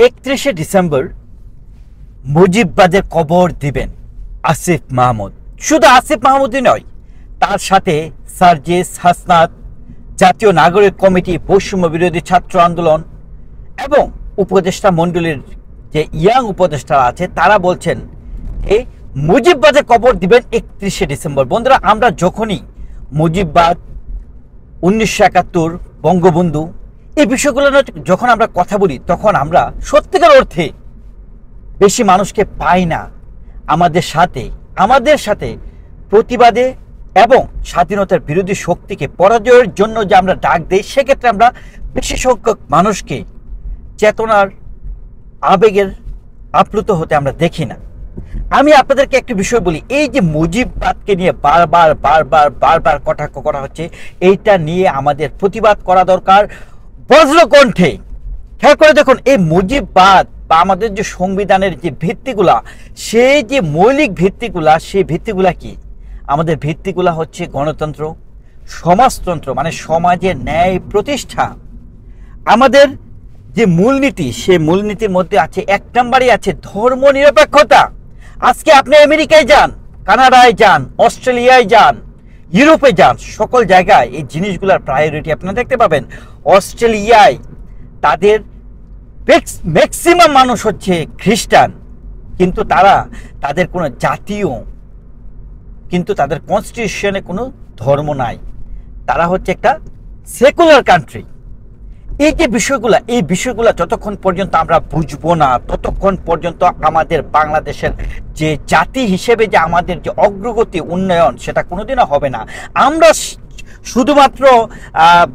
31শে December মুজিববাদের কবর দিবেন আসিফ মাহমুদ। শুধু আসিফ মাহমুদই নয়, তার সাথে সার্জিস হাসনাত, জাতীয় নাগরিক কমিটি, বৈষম্য বিরোধী ছাত্র আন্দোলন এবং উপদেষ্টা মণ্ডলীর যে ইয়াং উপদেষ্টা আছে তারা বলছেন এই মুজিববাদের কবর দিবেন 31শে ডিসেম্বর। বন্ধুরা, আমরা যখনই মুজিববাদ, 1971, বঙ্গবন্ধু এই বিষয়গুলো যখন আমরা কথা বলি তখন আমরা সত্যিকার অর্থে বেশি মানুষকে পাই না আমাদের সাথে প্রতিবাদে এবং স্বাধীনতার বিরোধী শক্তিকে পরাজয়ের জন্য যে আমরা ডাক দেই, সেক্ষেত্রে আমরা বেশি সংখ্যক মানুষকে চেতনার আবেগের আপ্লুত হতে আমরা দেখি না। আমি আপনাদেরকে একটি বিষয় বলি, এই যে মুজিববাদকে নিয়ে বারবার কটাক্ষ করা হচ্ছে, এইটা নিয়ে আমাদের প্রতিবাদ করা দরকার বজ্রকণ্ঠে। খেয়াল করে দেখুন, এই মুজিববাদ বা আমাদের যে সংবিধানের যে ভিত্তিগুলা, সেই যে মৌলিক ভিত্তিগুলা, সেই ভিত্তিগুলা কি? আমাদের ভিত্তিগুলা হচ্ছে গণতন্ত্র, সমাজতন্ত্র মানে সমাজের ন্যায় প্রতিষ্ঠা। আমাদের যে মূলনীতি, সেই মূলনীতির মধ্যে আছে, এক নম্বরই আছে ধর্ম নিরপেক্ষতা। আজকে আপনি আমেরিকায় যান, কানাডায় যান, অস্ট্রেলিয়ায় যান, ইউরোপে যান, সকল জায়গায় এই জিনিসগুলোর প্রায়োরিটি আপনারা দেখতে পাবেন। অস্ট্রেলিয়ায় তাদের ম্যাক্সিমাম মানুষ হচ্ছে খ্রিস্টান, কিন্তু তাদের কোনো জাতীয়, কিন্তু তাদের কনস্টিটিউশনে কোনো ধর্ম নাই, তারা হচ্ছে একটা সেকুলার কান্ট্রি। এই বিষয়গুলা যতক্ষণ পর্যন্ত আমরা বুঝবো না, ততক্ষণ পর্যন্ত আমাদের বাংলাদেশের যে জাতি হিসেবে যে আমাদের যে অগ্রগতি, উন্নয়ন, সেটা কোনোদিনও হবে না। আমরা শুধুমাত্র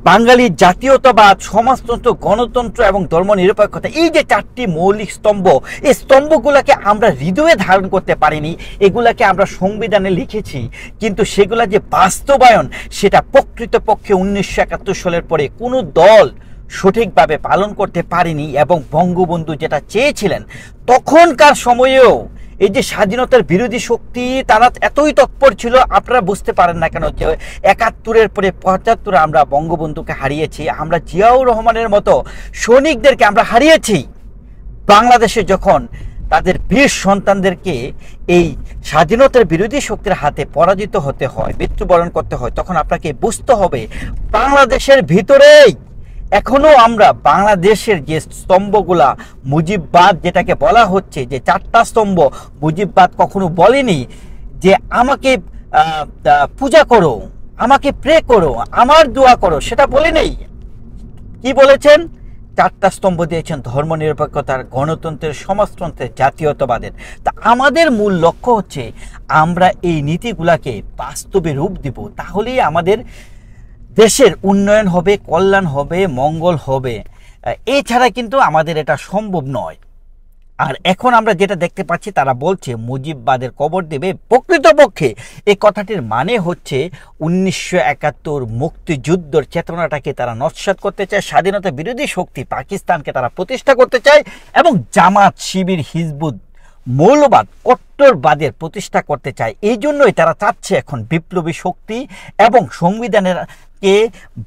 বাঙালি জাতীয়তাবাদ, সমাজতন্ত্র, গণতন্ত্র এবং ধর্মনিরপেক্ষতা, এই যে চারটি মৌলিক স্তম্ভ, এই স্তম্ভগুলোকে আমরা হৃদয়ে ধারণ করতে পারিনি। এগুলাকে আমরা সংবিধানে লিখেছি, কিন্তু সেগুলা যে বাস্তবায়ন, সেটা প্রকৃতপক্ষে 1971 সালের পরে কোনো দল সঠিকভাবে পালন করতে পারেনি। এবং বঙ্গবন্ধু যেটা চেয়েছিলেন, তখনকার সময়েও এই যে স্বাধীনতার বিরোধী শক্তি, তারা এতই তৎপর ছিল, আপনারা বুঝতে পারেন না কেন যে 71-এর পরে 75-এ আমরা বঙ্গবন্ধুকে হারিয়েছি, আমরা জিয়াউর রহমানের মতো সৈনিকদেরকে আমরা হারিয়েছি। বাংলাদেশে যখন তাদের বীর সন্তানদেরকে এই স্বাধীনতার বিরোধী শক্তির হাতে পরাজিত হতে হয়, মৃত্যুবরণ করতে হয়, তখন আপনাকে বুঝতে হবে বাংলাদেশের ভিতরেই এখনো আমরা বাংলাদেশের যে স্তম্ভগুলা, মুজিববাদ যেটাকে বলা হচ্ছে, যে চারটা স্তম্ভ, মুজিববাদ কখনো বলেনি যে আমাকে পূজা করো, আমাকে প্রে করো, আমার দোয়া করো, সেটা বলে নেই। কি বলেছেন? চারটা স্তম্ভ দিয়েছেন ধর্মনিরপেক্ষতার, গণতন্ত্রের, সমাজতন্ত্রের, জাতীয়তাবাদের। তা আমাদের মূল লক্ষ্য হচ্ছে আমরা এই নীতিগুলাকে বাস্তবে রূপ দিব, তাহলেই আমাদের দেশের উন্নয়ন হবে, কল্যাণ হবে, মঙ্গল হবে। এছাড়া কিন্তু আমাদের এটা সম্ভব নয়। আর এখন আমরা যেটা দেখতে পাচ্ছি, তারা বলছে মুজিববাদের কবর দেবে। প্রকৃতপক্ষে এই কথাটির মানে হচ্ছে 1971 মুক্তিযুদ্ধের চেতনাটাকে তারা নস্যাৎ করতে চায়, স্বাধীনতা বিরোধী শক্তি পাকিস্তানকে তারা প্রতিষ্ঠা করতে চায়, এবং জামাত, শিবির, হিজবুত, মৌলবাদ, কট্টরবাদের প্রতিষ্ঠা করতে চায়। এই জন্যই তারা চাচ্ছে এখন বিপ্লবী শক্তি এবং সংবিধানের কে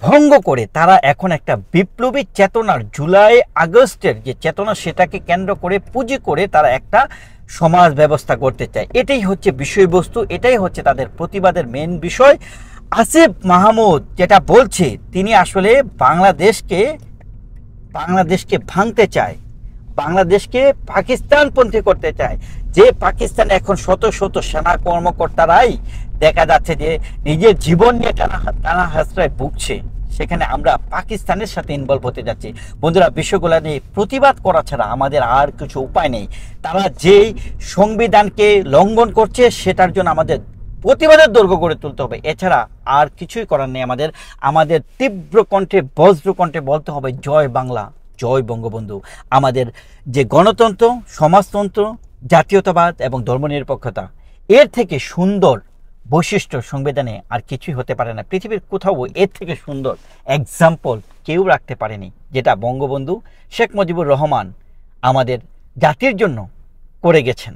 ভঙ্গ করে তারা এখন একটা বিপ্লবী চেতনার, জুলাই আগস্টের যে চেতনা, সেটাকে কেন্দ্র করে পুঁজি করে তারা একটা সমাজ ব্যবস্থা করতে চায়। এটাই হচ্ছে বিষয়বস্তু, এটাই হচ্ছে তাদের প্রতিবাদের মেন বিষয়। আসিফ মাহমুদ যেটা বলছে, তিনি আসলে বাংলাদেশকে ভাঙতে চায়, বাংলাদেশকে পাকিস্তানপন্থী করতে চায়। যে পাকিস্তান এখন শত শত সেনা কর্মকর্তারাই দেখা যাচ্ছে যে নিজের জীবন নিয়ে টানা হাসরায় ভুগছে, সেখানে আমরা পাকিস্তানের সাথে ইনভলভ হতে যাচ্ছি। বন্ধুরা, বিষয়গুলো নিয়ে প্রতিবাদ করা ছাড়া আমাদের আর কিছু উপায় নেই। তারা যেই সংবিধানকে লঙ্ঘন করছে, সেটার জন্য আমাদের প্রতিবাদের দৈর্ঘ্য গড়ে তুলতে হবে। এছাড়া আর কিছুই করার নেই। আমাদের তীব্র কণ্ঠে, বজ্রকণ্ঠে বলতে হবে, জয় বাংলা, জয় বঙ্গবন্ধু। আমাদের যে গণতন্ত্র, সমাজতন্ত্র, জাতীয়তাবাদ এবং ধর্মনিরপেক্ষতা, এর থেকে সুন্দর বৈশিষ্ট্য সংবিধানে আর কিছুই হতে পারে না। পৃথিবীর কোথাও এর থেকে সুন্দর এক্সাম্পল কেউ রাখতে পারেনি, যেটা বঙ্গবন্ধু শেখ মুজিবুর রহমান আমাদের জাতির জন্য করে গেছেন।